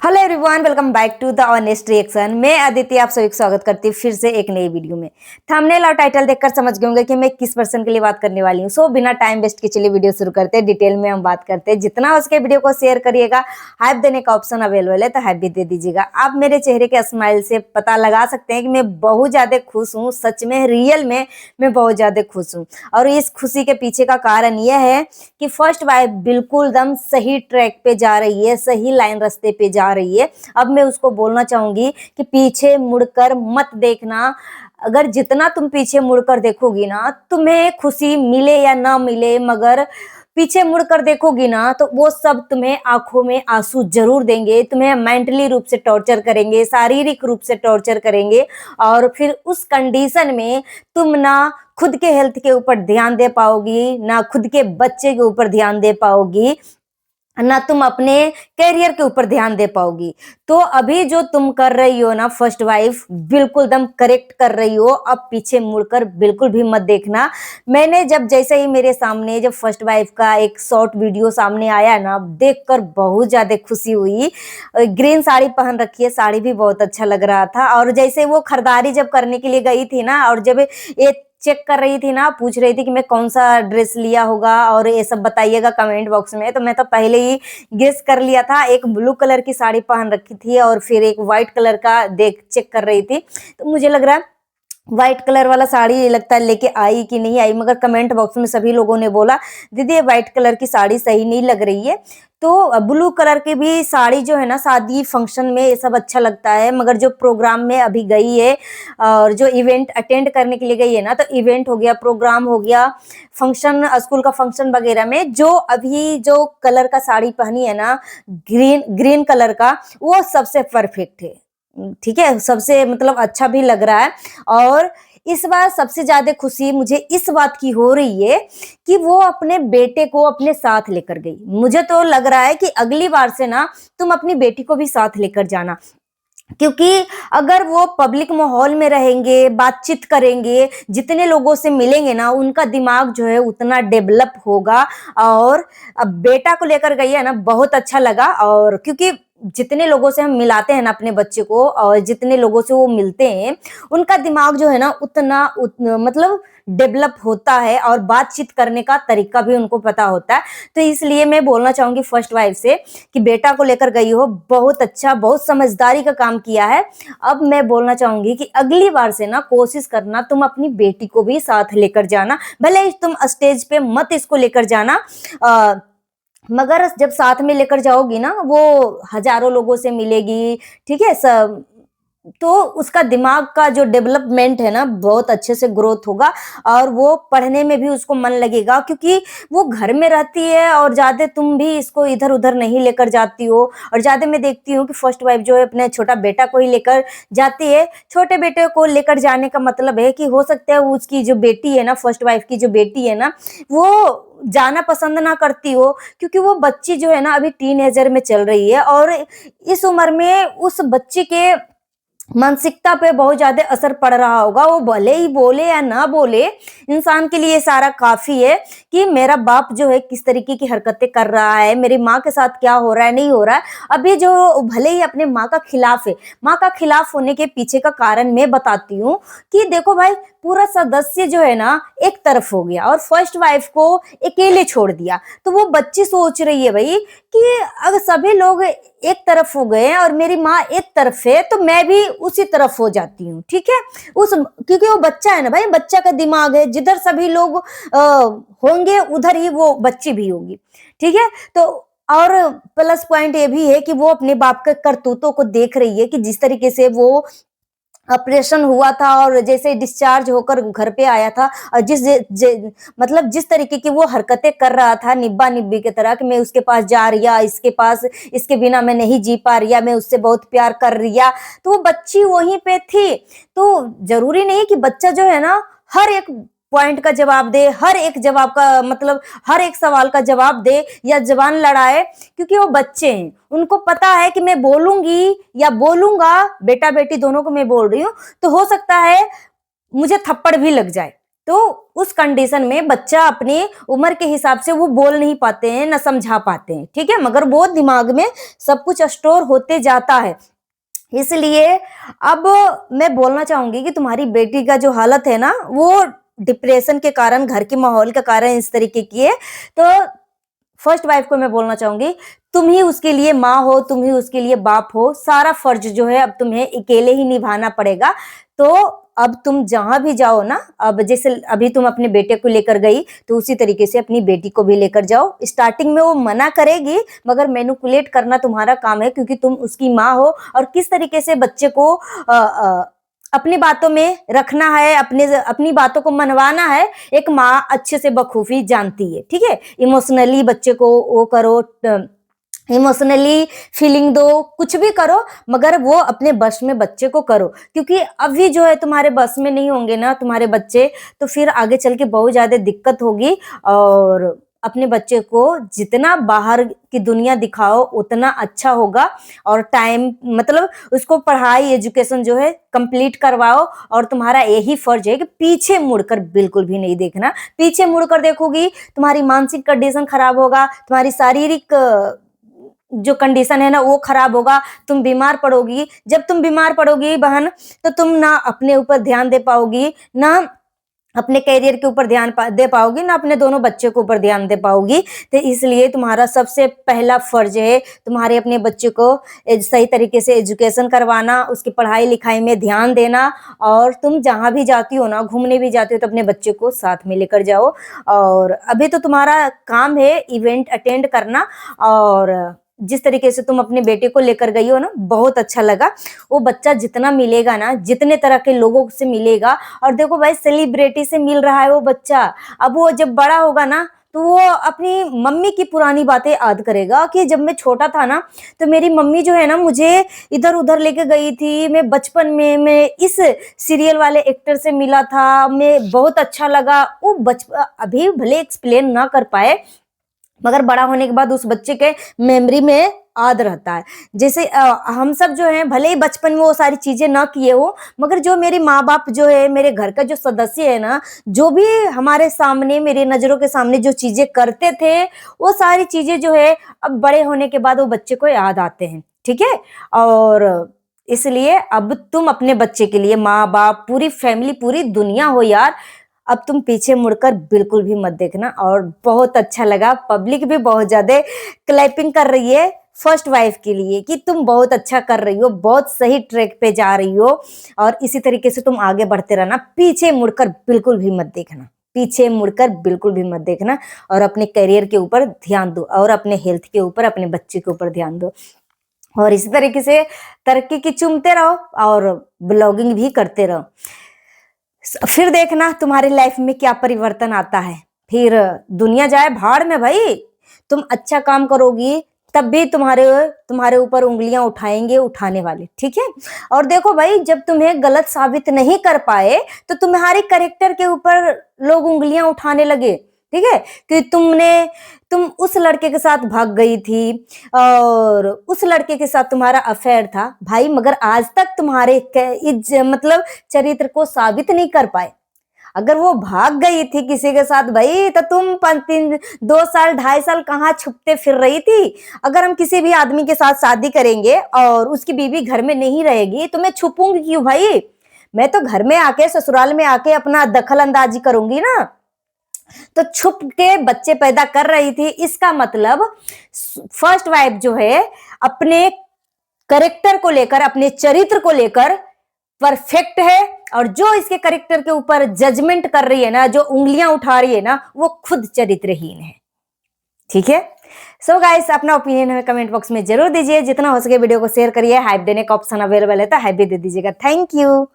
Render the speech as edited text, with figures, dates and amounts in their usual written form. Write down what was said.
Hello everyone, welcome back to the honest reaction. मैं अदिति आप सभी का स्वागत करती हूँ फिर से एक नई वीडियो में। थंबनेल और टाइटल देखकर समझ गए होंगे कि मैं किस पर्सन के लिए बात करने वाली हूँ। सो बिना टाइम वेस्ट के चलिए वीडियो शुरू करते हैं। डिटेल में हम बात करते हैं। जितना हो सके वीडियो को शेयर करिएगा। हाइप देने का ऑप्शन अवेलेबल है तो हाइप भी दे दीजिएगा। आप मेरे चेहरे के स्माइल से पता लगा सकते हैं कि मैं बहुत ज्यादा खुश हूँ। सच में, रियल में मैं बहुत ज्यादा खुश हूँ। और इस खुशी के पीछे का कारण यह है कि फर्स्ट वाइफ बिल्कुल दम सही ट्रैक पे जा रही है, सही लाइन रास्ते पे जा रही है। अब मैं उसको बोलना चाहूंगी कि पीछे मुड़कर मत देखना। अगर जितना तुम पीछे मुड़कर देखोगी ना, तुम्हें खुशी मिले या ना मिले, मगर पीछे मुड़कर देखोगी ना तो वो सब तुम्हें आंखों में आंसू जरूर देंगे। तुम्हें मेंटली रूप से टॉर्चर करेंगे, शारीरिक रूप से टॉर्चर करेंगे। और फिर उस कंडीशन में तुम ना खुद के हेल्थ के ऊपर ध्यान दे पाओगी, ना खुद के बच्चे के ऊपर ध्यान दे पाओगी, ना तुम अपने कैरियर के ऊपर ध्यान दे पाओगी। तो अभी जो तुम कर रही हो ना फर्स्ट वाइफ, बिल्कुल दम करेक्ट कर रही हो। अब पीछे मुड़कर बिल्कुल भी मत देखना। मैंने जैसे ही मेरे सामने जब फर्स्ट वाइफ का एक शॉर्ट वीडियो सामने आया ना, देखकर बहुत ज्यादा खुशी हुई। ग्रीन साड़ी पहन रखी है, साड़ी भी बहुत अच्छा लग रहा था। और जैसे वो खरीदारी जब करने के लिए गई थी ना, और जब ये चेक कर रही थी ना, पूछ रही थी कि मैं कौन सा ड्रेस लिया होगा और ये सब बताइएगा कमेंट बॉक्स में, तो मैं तो पहले ही गेस कर लिया था। एक ब्लू कलर की साड़ी पहन रखी थी और फिर एक व्हाइट कलर का देख चेक कर रही थी। तो मुझे लग रहा है व्हाइट कलर वाला साड़ी लगता है लेके आई कि नहीं आई, मगर कमेंट बॉक्स में सभी लोगों ने बोला दीदी ये व्हाइट कलर की साड़ी सही नहीं लग रही है। तो ब्लू कलर की भी साड़ी जो है ना, शादी फंक्शन में ये सब अच्छा लगता है, मगर जो प्रोग्राम में अभी गई है और जो इवेंट अटेंड करने के लिए गई है ना, तो इवेंट हो गया, प्रोग्राम हो गया, फंक्शन, स्कूल का फंक्शन वगैरह में जो अभी जो कलर का साड़ी पहनी है ना, ग्रीन ग्रीन कलर का, वो सबसे परफेक्ट है। ठीक है, सबसे मतलब अच्छा भी लग रहा है। और इस बार सबसे ज्यादा खुशी मुझे इस बात की हो रही है कि वो अपने बेटे को अपने साथ लेकर गई। मुझे तो लग रहा है कि अगली बार से ना तुम अपनी बेटी को भी साथ लेकर जाना, क्योंकि अगर वो पब्लिक माहौल में रहेंगे, बातचीत करेंगे, जितने लोगों से मिलेंगे ना, उनका दिमाग जो है उतना डेवलप होगा। और अब बेटा को लेकर गई है ना, बहुत अच्छा लगा। और क्योंकि जितने लोगों से हम मिलाते हैं ना अपने बच्चे को, और जितने लोगों से वो मिलते हैं, उनका दिमाग जो है ना उतना मतलब डेवलप होता है, और बातचीत करने का तरीका भी उनको पता होता है। तो इसलिए मैं बोलना चाहूंगी फर्स्ट वाइफ से कि बेटा को लेकर गई हो, बहुत अच्छा, बहुत समझदारी का काम किया है। अब मैं बोलना चाहूंगी कि अगली बार से ना कोशिश करना तुम अपनी बेटी को भी साथ लेकर जाना। भले ही तुम स्टेज पे मत इसको लेकर जाना, मगर जब साथ में लेकर जाओगी ना, वो हजारों लोगों से मिलेगी। ठीक है, सब तो उसका दिमाग का जो डेवलपमेंट है ना, बहुत अच्छे से ग्रोथ होगा। और वो पढ़ने में भी उसको मन लगेगा, क्योंकि वो घर में रहती है और ज्यादा तुम भी इसको इधर उधर नहीं लेकर जाती हो। और ज्यादा मैं देखती हूँ कि फर्स्ट वाइफ जो है अपने छोटा बेटा को ही लेकर जाती है। छोटे बेटे को लेकर जाने का मतलब है कि हो सकता है उसकी जो बेटी है ना, फर्स्ट वाइफ की जो बेटी है ना, वो जाना पसंद ना करती हो, क्योंकि वो बच्ची जो है ना अभी टीनेजर में चल रही है। और इस उम्र में उस बच्चे के मानसिकता पे बहुत ज्यादा असर पड़ रहा होगा। वो भले ही बोले या ना बोले, इंसान के लिए सारा काफी है कि मेरा बाप जो है किस तरीके की हरकतें कर रहा है, मेरी माँ के साथ क्या हो रहा है, नहीं हो रहा है। अभी जो भले ही अपने माँ का खिलाफ है, माँ का खिलाफ होने के पीछे का कारण मैं बताती हूँ कि देखो भाई, पूरा सदस्य जो है ना एक तरफ हो गया और फर्स्ट वाइफ को अकेले छोड़ दिया। तो वो बच्ची सोच रही है भाई कि अगर सभी लोग एक तरफ हो गए और मेरी माँ एक तरफ है, तो मैं भी उसी तरफ हो जाती हूँ। ठीक है, उस क्योंकि वो बच्चा है ना भाई, बच्चा का दिमाग है, जिधर सभी लोग होंगे उधर ही वो बच्ची भी होगी। ठीक है, तो और प्लस पॉइंट ये भी है कि वो अपने बाप के करतूतों को देख रही है कि जिस तरीके से वो ऑपरेशन हुआ था और जैसे डिस्चार्ज होकर घर पे आया था, और मतलब जिस तरीके की वो हरकतें कर रहा था निब्बा निब्बी की तरह, कि मैं उसके पास जा रिया, इसके पास, इसके बिना मैं नहीं जी पा रिया, मैं उससे बहुत प्यार कर रिया। तो वो बच्ची वहीं पे थी। तो जरूरी नहीं कि बच्चा जो है ना हर एक पॉइंट का जवाब दे, हर एक जवाब का मतलब हर एक सवाल का जवाब दे या जबान लड़ाए, क्योंकि वो बच्चे हैं। उनको पता है कि मैं बोलूंगी या बोलूंगा, बेटा बेटी दोनों को मैं बोल रही हूँ, तो हो सकता है मुझे थप्पड़ भी लग जाए। तो उस कंडीशन में बच्चा अपनी उम्र के हिसाब से वो बोल नहीं पाते हैं, ना समझा पाते हैं, ठीक है, मगर वो दिमाग में सब कुछ स्टोर होते जाता है। इसलिए अब मैं बोलना चाहूंगी कि तुम्हारी बेटी का जो हालत है ना, वो डिप्रेशन के कारण, घर के माहौल के कारण इस तरीके की है। तो फर्स्ट वाइफ को मैं बोलना चाहूंगी, तुम ही उसके लिए माँ हो, तुम ही उसके लिए बाप हो, सारा फर्ज जो है अब तुम्हें अकेले ही निभाना पड़ेगा। तो अब तुम जहां भी जाओ ना, अब जैसे अभी तुम अपने बेटे को लेकर गई, तो उसी तरीके से अपनी बेटी को भी लेकर जाओ। स्टार्टिंग में वो मना करेगी, मगर मैनिपुलेट करना तुम्हारा काम है, क्योंकि तुम उसकी माँ हो, और किस तरीके से बच्चे को अपनी बातों में रखना है, अपनी बातों को मनवाना है, एक माँ अच्छे से बखूबी जानती है, ठीक है। इमोशनली बच्चे को वो करो, इमोशनली फीलिंग दो, कुछ भी करो, मगर वो अपने बस में बच्चे को करो, क्योंकि अभी जो है तुम्हारे बस में नहीं होंगे ना तुम्हारे बच्चे, तो फिर आगे चल के बहुत ज्यादा दिक्कत होगी। और अपने बच्चे को जितना बाहर की दुनिया दिखाओ उतना अच्छा होगा, और टाइम मतलब उसको पढ़ाई एजुकेशन जो है कंप्लीट करवाओ। और तुम्हारा यही फर्ज है कि पीछे मुड़कर बिल्कुल भी नहीं देखना। पीछे मुड़कर देखोगी तुम्हारी मानसिक कंडीशन खराब होगा, तुम्हारी शारीरिक जो कंडीशन है ना वो खराब होगा, तुम बीमार पड़ोगी। जब तुम बीमार पड़ोगी बहन, तो तुम ना अपने ऊपर ध्यान दे पाओगी, ना अपने करियर के ऊपर ध्यान दे पाओगी, ना अपने दोनों बच्चे के ऊपर ध्यान दे पाओगी। तो इसलिए तुम्हारा सबसे पहला फर्ज है तुम्हारे अपने बच्चे को सही तरीके से एजुकेशन करवाना, उसकी पढ़ाई लिखाई में ध्यान देना। और तुम जहां भी जाती हो ना, घूमने भी जाती हो, तो अपने बच्चे को साथ में लेकर जाओ। और अभी तो तुम्हारा काम है इवेंट अटेंड करना, और जिस तरीके से तुम अपने बेटे को लेकर गई हो ना, बहुत अच्छा लगा। वो बच्चा जितना मिलेगा ना, जितने तरह के लोगों से मिलेगा, और देखो भाई सेलिब्रिटी से मिल रहा है वो बच्चा, अब वो जब बड़ा होगा ना, तो वो अपनी मम्मी की पुरानी बातें याद करेगा कि जब मैं छोटा था ना, तो मेरी मम्मी जो है ना मुझे इधर उधर लेके गई थी, मैं बचपन में मैं इस सीरियल वाले एक्टर से मिला था, मैं बहुत अच्छा लगा। वो बचपन अभी भले एक्सप्लेन ना कर पाए, मगर बड़ा होने के बाद उस बच्चे के मेमोरी में याद रहता है। जैसे हम सब जो हैं भले ही बचपन में वो सारी चीजें ना किए हो, मगर जो मेरे माँ बाप जो है, मेरे घर का जो सदस्य है ना, जो भी हमारे सामने मेरे नजरों के सामने जो चीजें करते थे, वो सारी चीजें जो है अब बड़े होने के बाद वो बच्चे को याद आते हैं, ठीक है। और इसलिए अब तुम अपने बच्चे के लिए माँ बाप, पूरी फैमिली, पूरी दुनिया हो यार। अब तुम पीछे मुड़कर बिल्कुल भी मत देखना। और बहुत अच्छा लगा, पब्लिक भी बहुत ज्यादा क्लैपिंग कर रही है फर्स्ट वाइफ के लिए कि तुम बहुत अच्छा कर रही हो, बहुत सही ट्रैक पे जा रही हो, और इसी तरीके से तुम आगे बढ़ते रहना। पीछे मुड़कर बिल्कुल भी मत देखना, पीछे मुड़कर बिल्कुल भी मत देखना। और अपने करियर के ऊपर ध्यान दो, और अपने हेल्थ के ऊपर, अपने बच्चे के ऊपर ध्यान दो, और इसी तरीके से तरक्की की चूमते रहो और ब्लॉगिंग भी करते रहो। फिर देखना तुम्हारी लाइफ में क्या परिवर्तन आता है। फिर दुनिया जाए भाड़ में भाई, तुम अच्छा काम करोगी तब भी तुम्हारे ऊपर उंगलियां उठाएंगे उठाने वाले, ठीक है। और देखो भाई, जब तुम्हें गलत साबित नहीं कर पाए, तो तुम्हारे करेक्टर के ऊपर लोग उंगलियां उठाने लगे, ठीक है, कि तुम उस लड़के के साथ भाग गई थी, और उस लड़के के साथ तुम्हारा अफेयर था भाई, मगर आज तक तुम्हारे मतलब चरित्र को साबित नहीं कर पाए। अगर वो भाग गई थी किसी के साथ भाई, तो तुम 2 साल 2.5 साल कहाँ छुपते फिर रही थी। अगर हम किसी भी आदमी के साथ शादी करेंगे और उसकी बीवी घर में नहीं रहेगी, तो मैं छुपूंगी क्यों भाई? मैं तो घर में आके, ससुराल में आके अपना दखल अंदाजी करूंगी ना। तो छुप के बच्चे पैदा कर रही थी, इसका मतलब फर्स्ट वाइफ जो है अपने करेक्टर को लेकर, अपने चरित्र को लेकर परफेक्ट है। और जो इसके करेक्टर के ऊपर जजमेंट कर रही है ना, जो उंगलियां उठा रही है ना, वो खुद चरित्रहीन है, ठीक है। सो गाइस, अपना ओपिनियन हमें कमेंट बॉक्स में जरूर दीजिए। जितना हो सके वीडियो को शेयर करिए। हाइप देने का ऑप्शन अवेलेबल है तो हाइप भी दे दीजिएगा। Thank you.